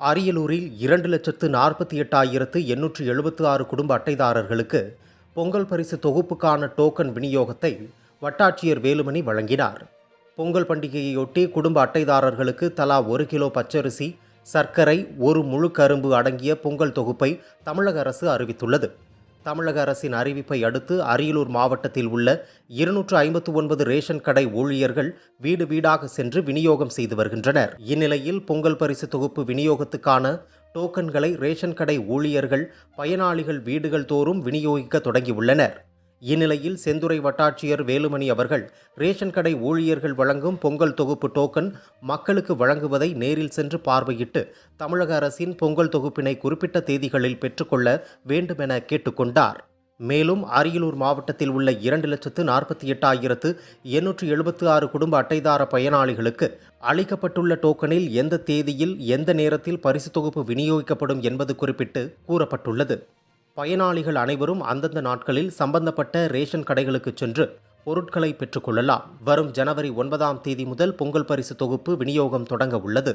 அரியலூரில் 2,48,876 குடும்ப அட்டைதாரர்களுக்கு பொங்கல் பரிசு தொகுப்புக்கான டோக்கன் விநியோகத்தை வட்டாட்சியர் வேலுமணி வழங்கினார். பொங்கல் பண்டிகையையொட்டி குடும்ப அட்டைதாரர்களுக்கு தலா 1 கிலோ பச்சரிசி, சர்க்கரை, 1 முழு கரும்பு அடங்கிய பொங்கல் தொகுப்பை தமிழக அரசு அறிவித்துள்ளது. தமிழக அரசின் அறிவிப்பை அடுத்து அரியலூர் மாவட்டத்தில் உள்ள 259 ரேஷன் கடை ஊழியர்கள் வீடு வீடாக சென்று விநியோகம் செய்து வருகின்றனர். இந்நிலையில் பொங்கல் பரிசு தொகுப்பு விநியோகத்துக்கான டோக்கன்களை ரேஷன் கடை ஊழியர்கள் பயனாளிகள் வீடுகள் தோறும் விநியோகிக்க தொடங்கியுள்ளனர். இந்நிலையில் செந்துறை வட்டாட்சியர் வேலுமணி அவர்கள் ரேஷன் கடை ஊழியர்கள் வழங்கும் பொங்கல் தொகுப்பு டோக்கன் மக்களுக்கு வழங்குவதை நேரில் சென்று பார்வையிட்டு தமிழக அரசின் பொங்கல் தொகுப்பினை குறிப்பிட்ட தேதிகளில் பெற்றுக்கொள்ள வேண்டும் என கேட்டுக்கொண்டார். மேலும் அரியலூர் மாவட்டத்தில் உள்ள 2,48,876 குடும்ப அட்டைதார பயனாளிகளுக்கு அளிக்கப்பட்டுள்ள டோக்கனில் எந்த தேதியில் எந்த நேரத்தில் பரிசு தொகுப்பு விநியோகிக்கப்படும் என்பது குறிப்பிட்டு கூறப்பட்டுள்ளது. பயனாளிகள் அனைவரும் அந்தந்த நாட்களில் சம்பந்தப்பட்ட ரேஷன் கடைகளுக்கு சென்று பொருட்களை பெற்றுக்கொள்ளலாம். வரும் ஜனவரி 9ஆம் தேதி முதல் பொங்கல் பரிசு தொகுப்பு விநியோகம் தொடங்க உள்ளது.